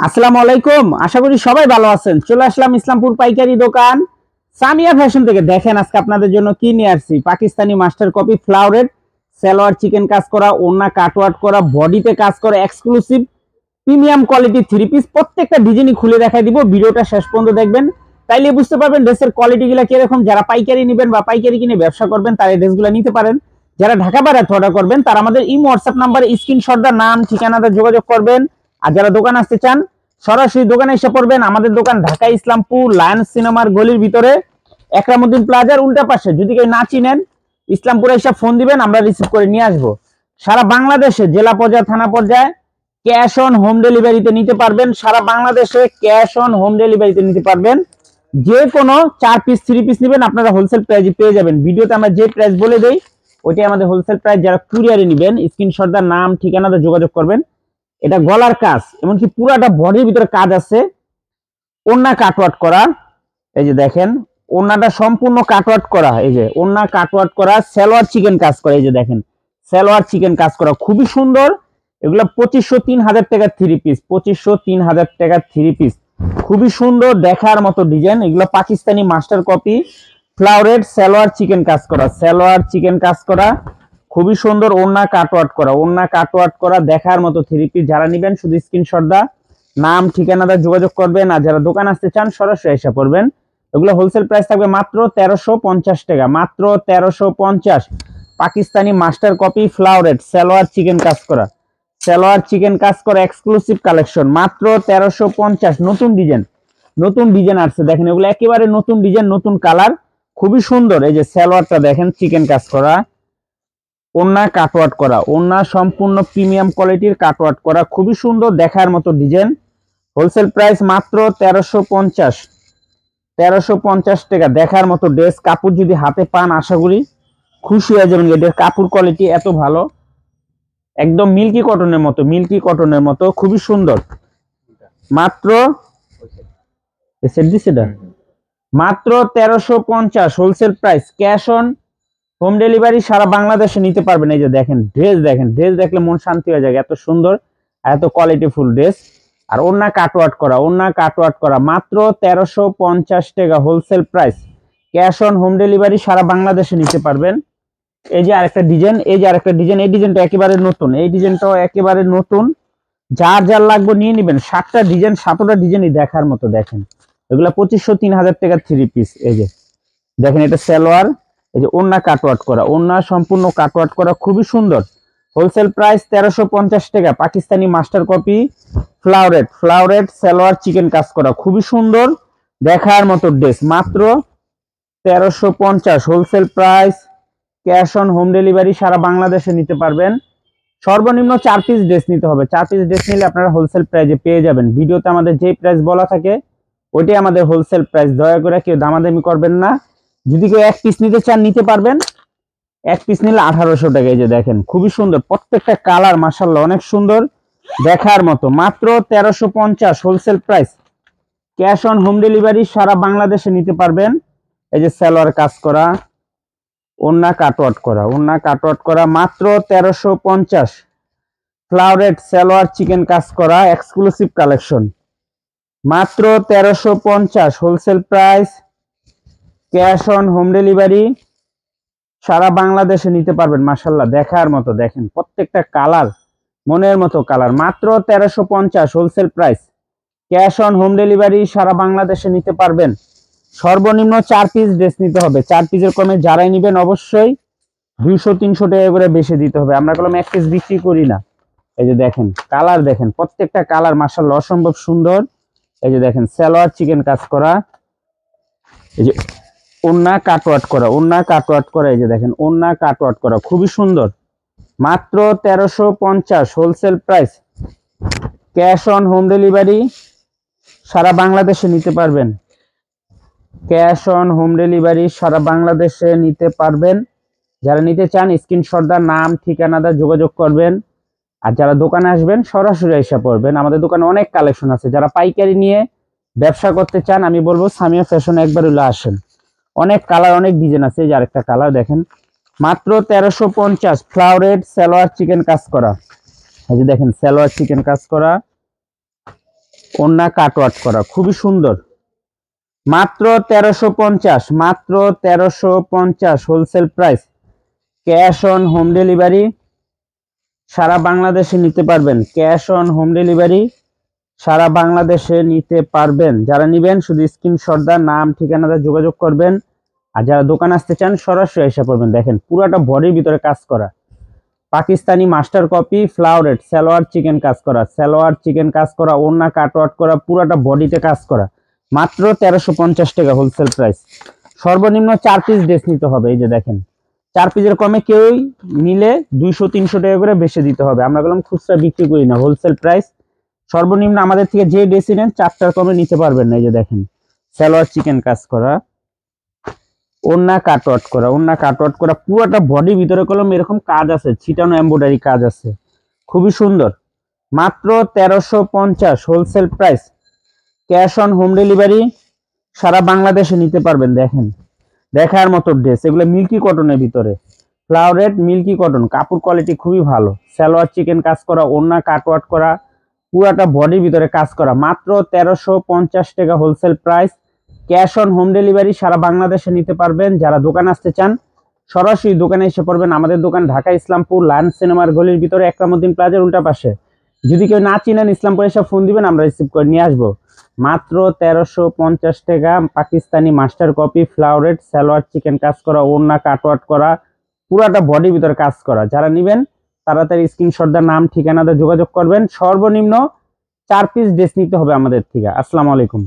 আসসালামু আলাইকুম। আশা করি সবাই ভালো আছেন। চলে আসলাম ইসলামপুর পাইকারি দোকান সামিয়া ফ্যাশন থেকে। দেখেন আজকে আপনাদের জন্য কি নিয়ে আসছি। পাকিস্তানি মাস্টার কপি ফ্লাওয়ারের সালোয়ার চিকেন কাজ করা, ওড়না কাটওয়ার্ক করা, বডিতে কাজ করা, exclusive premium quality three piece. প্রত্যেকটা ডিজাইনই খুলে দেখাই দিব। ভিডিওটা শেষ পর্যন্ত দেখবেন, তাইলে বুঝতে পারবেন ড্রেসের কোয়ালিটিগুলো কিরকম। যারা পাইকারি নেবেন বা পাইকারি কিনে ব্যবসা করবেন তারা এই ড্রেসগুলো নিতে পারেন। যারা ঢাকা বাইরে অর্ডার করবেন তারা আমাদের ইমো হোয়াটসঅ্যাপ নাম্বারে স্ক্রিনশট দা নাম ঠিকানাটা যোগাযোগ করবেন। আর যারা দোকান আসতে চান সরাসরি দোকানে এসে পড়বেন। আমাদের দোকান ঢাকা ইসলামপুর লায়ন্স সিনেমার গলির ভিতরে একরামুদ্দিন প্লাজার উল্টা পাশে। যদি কেউ না চিনেন ইসলামপুরে এসে ফোন দিবেন, আমরা রিসিভ করে নিয়ে আসবো। সারা বাংলাদেশে জেলা পর্যায়ে থানা পর্যায়ে ক্যাশ অন হোম ডেলিভারিতে নিতে পারবেন। সারা বাংলাদেশে ক্যাশ অন হোম ডেলিভারিতে নিতে পারবেন। যে কোনো 4 পিস 3 পিস নেবেন আপনারা হোলসেল প্রাইসে পেয়ে যাবেন। ভিডিওতে আমরা যে প্রাইস বলে দেই ওইটাই আমাদের হোলসেল প্রাইস। যারা কুরিয়ারে নেবেন স্ক্রিনশট দা নাম ঠিকানাতে যোগাযোগ করবেন। এটা গলার কাজ, এমনকি পুরাটা বডির ভিতরে কাজ আছে। ওড়না কাটওয়ার্ক করা, এই যে দেখেন ওড়নাটা সম্পূর্ণ কাটওয়ার্ক করা। এই যে ওড়না কাটওয়ার্ক করা, সালোয়ার চিকেন কাজ করা। এই যে দেখেন সালোয়ার চিকেন কাজ করা, খুবই সুন্দর। এগুলো 2500-3000 টাকা থ্রি পিস। 2500-3000 টাকা থ্রি পিস, খুবই সুন্দর দেখার মতো ডিজাইন। এগুলো পাকিস্তানি মাস্টার কপি ফ্লাওয়ারের সালোয়ার চিকেন কাজ করা, সালোয়ার চিকেন কাজ করা, খুবই সুন্দর। ওড়না কাটওয়ার্ক করা, ওড়না কাটওয়ার্ক করা দেখার মতো থ্রি পিস। যারা নেবেন শুধু স্ক্রিনশট দা নাম ঠিকানাটা যোগাযোগ করবেন। আর যারা দোকান আসতে চান সরাসরি এসে পড়বেন। এগুলো হোলসেল প্রাইস থাকবে মাত্র 1350 টাকা, মাত্র 1350। পাকিস্তানি মাস্টার কপি ফ্লাওয়ারের সালোয়ার চিকেন কাজ করা, সালোয়ার চিকেন কাজ করা এক্সক্লুসিভ কালেকশন, মাত্র 1350। নতুন ডিজাইন, নতুন ডিজাইন আসছে দেখেন। এগুলো একেবারে নতুন ডিজাইন, নতুন কালার, খুবই সুন্দর। এই যে সালোয়ারটা দেখেন চিকেন কাজ করা, ওড়না কাটওয়ার্ক করা, ওড়না সম্পূর্ণ প্রিমিয়াম কোয়ালিটির কাটওয়ার্ক করা, খুবই সুন্দর দেখার মতো ডিজাইন। হোলসেল প্রাইস মাত্র 1350, 1350 টাকা। দেখার মতো ড্রেস। কাপড় যদি হাতে পান আশা করি খুশি হয়ে যাবেন। এদের কাপড় কোয়ালিটি এত ভালো, একদম মিল্কি কটনের মতো, মিল্কি কটনের মতো, খুবই সুন্দর। মাত্র মাত্র 1350 wholesale price. Cash on home delivery সারা বাংলাদেশে নিতে পারবেন। এই যে দেখেন ড্রেস, দেখেন ড্রেস দেখলে মন শান্তি হয়ে যায়, এত সুন্দর আর এত কোয়ালিটিফুল ড্রেস। আর ওড়না কাটওয়ার্ক করা, ওড়না কাটওয়ার্ক করা, মাত্র 1350 টাকা wholesale price. Cash on home delivery সারা বাংলাদেশে নিতে পারবেন। এই যে আরেকটা ডিজাইন, এই যে আরেকটা ডিজাইন, এই ডিজাইনটা একেবারে নতুন, এই ডিজাইনটাও একেবারে নতুন। যার যার লাগবে নিয়ে নেবেন। 7টা ডিজাইন, 7টা ডিজাইনই দেখার মতো। দেখেন এগুলো 2500-3000 টাকা থ্রি পিস। এই যে দেখেন এটা সালোয়ার, এই যে ওড়না কাটওয়ার্ক করা, ওড়না সম্পূর্ণ কাটওয়ার্ক করা, খুবই সুন্দর। হোলসেল প্রাইস 1350 টাকা। পাকিস্তানি মাস্টার কপি ফ্লাওয়ারেট, ফ্লাওয়ারেট সালোয়ার চিকেন কাজ করা, খুবই সুন্দর দেখার মতো ড্রেস, মাত্র 1350 wholesale price. Cash on home delivery সারা বাংলাদেশে নিতে পারবেন। সর্বনিম্ন 4 পিস ড্রেস নিতে হবে। 4 পিস ড্রেস নিলে আপনারা হোলসেল প্রাইসে পেয়ে যাবেন। ভিডিওতে আমাদের যে প্রাইস বলা থাকে ওইটাই আমাদের হোলসেল প্রাইস। দয়া করে কেউ দামাদামি করবেন না। যদি কেউ 1 পিস নিতে চান নিতে পারবেন। 1 পিস নিলে 1800 টাকা। এই যে দেখেন খুবই সুন্দর, প্রত্যেকটা কালার মাশাআল্লাহ অনেক সুন্দর দেখার মতো। মাত্র 1350 wholesale price. Cash on home delivery সারা বাংলাদেশে নিতে পারবেন। এই যে সালোয়ার কাজ করা, ওড়না কাটওয়ার্ক করা, ওড়না কাটওয়ার্ক করা, মাত্র 1350। ফ্লাওয়ারেট সালোয়ার চিকেন কাজ করা এক্সক্লুসিভ কালেকশন, মাত্র 1350 wholesale price. Cash on home delivery সারা বাংলাদেশে নিতে পারবেন। মাশাআল্লাহ দেখার মতো, দেখেন প্রত্যেকটা কালার মনের মতো কালার, মাত্র 1350 wholesale price. Cash on home delivery সারা বাংলাদেশে নিতে পারবেন। সর্বনিম্ন 4 পিস ড্রেস নিতে হবে। 4 পিসের কমে যারাই নেবেন অবশ্যই 200-300 টাকা করে বেশি দিতে হবে। আমরা কলম 1 পিস বিক্রি করি না। এই যে দেখেন কালার, দেখেন প্রত্যেকটা কালার মাশাআল্লাহ অসম্ভব সুন্দর। এই যে দেখেন সালোয়ার চিকেন কাজ করা, এই যে ওড়না কাটওয়ার্ক করা, ওড়না কাটওয়ার্ক করা, এই যে দেখেন ওড়না কাটওয়ার্ক করা, খুবই সুন্দর। মাত্র 1350 wholesale price. Cash on home delivery সারা বাংলাদেশে নিতে পারবেন। ক্যাশ অন হোম ডেলিভারি সারা বাংলাদেশে নিতে পারবেন। যারা নিতে চান স্ক্রিনশট দা নাম ঠিকানাটা যোগাযোগ করবেন। আর যারা দোকানে আসবেন সরাসরি এসে পড়বেন। আমাদের দোকানে অনেক কালেকশন আছে। যারা পাইকারি নিয়ে ব্যবসা করতে চান আমি বলবো সামিয়া ফ্যাশন একবার হলে আসেন। অনেক কালার, অনেক ডিজাইন আছে। এই যে আরেকটা কালার দেখেন, মাত্র 1350 ফ্লাওয়ারেট সালোয়ার চিকেন কাজ করা। এই যে দেখেন সালোয়ার চিকেন কাজ করা, ওন্না কাটওয়ার্ক করা, খুবই সুন্দর। মাত্র 1350, মাত্র 1350 wholesale price. Cash on home delivery, সারা বাংলাদেশে নিতে পারবেন। ক্যাশ অন হোম ডেলিভারি সারা বাংলাদেশে নিতে পারবেন। যারা নিবেন শুধু স্ক্রিনশট দা নাম ঠিকানাতে যোগাযোগ করবেন। আর যারা দোকান আসতে চান সরাসরি এসে পড়বেন। দেখেন পুরাটা বডির ভিতরে কাজ করা, পাকিস্তানি মাস্টার কপি ফ্লাওয়ারেট সালোয়ার চিকেন কাজ করা, সালোয়ার চিকেন কাজ করা, ওন্না কাটওয়ার্ক করা, পুরাটা বডিতে কাজ করা। মাত্র 1350 টাকা হোলসেল প্রাইস। সর্বনিম্ন 4 পিস ড্রেস নিতে হবে। এই যে দেখেন 4 পিসের কমে কেউই নিলে 200-300 টাকা করে বেশি দিতে হবে। আমরা বললাম খুচরা বিক্রি করি না, হোলসেল প্রাইস। সর্বনিম্ন আমাদের থেকে যে ড্রেসই নেন 4টার কমে নিতে পারবেন না। এই যে দেখেন সালোয়ার চিকেন কাজ করা, ওন্না কাটওয়ার্ক করা, ওন্না কাটওয়ার্ক করা, পুরোটা বডি ভিতরে কলম এরকম কাজ আছে, ছিটানো এমব্রয়ডারি কাজ আছে, খুবই সুন্দর। মাত্র 1350 wholesale price. Cash on home delivery সারা বাংলাদেশে নিতে পারবেন। দেখেন দেখার মতো ড্রেস, এগুলো মিল্কি কটনের ভিতরে, ফ্লাওয়ারেট মিল্কি কটন, কাপড় কোয়ালিটি খুবই ভালো। সালোয়ার চিকেন কাজ করা, ওন্না কাটওয়ার্ক করা, পুরাটা বডির ভিতরে কাজ করা। মাত্র 1350 টাকা wholesale price. Cash on home delivery সারা বাংলাদেশে নিতে পারবেন। যারা দোকান আসতে চান সরাসরি দোকানে এসে পড়বেন। আমাদের দোকান ঢাকা ইসলামপুর লায়ন্স সিনেমার গলির ভিতরে একরামউদ্দিন প্লাজার উল্টা পাশে। যদি কেউ না চিনেন ইসলামপুর এসে ফোন দিবেন, আমরা রিসিভ করে নিয়ে আসবো। মাত্র 1350 টাকা। পাকিস্তানি মাস্টার কপি ফ্লাওয়ারেট সালোয়ার চিকেন কাজ করা, ওন্না কাটওয়ার্ক করা, পুরাটা বডির ভিতরে কাজ করা। যারা নেবেন তাড়াতাড়ি স্ক্রিনশট দা নাম ঠিকানাতে যোগাযোগ করবেন। সর্বনিম্ন 4 পিস ড্রেস নিতে হবে আমাদের থেকে। আসসালামু আলাইকুম।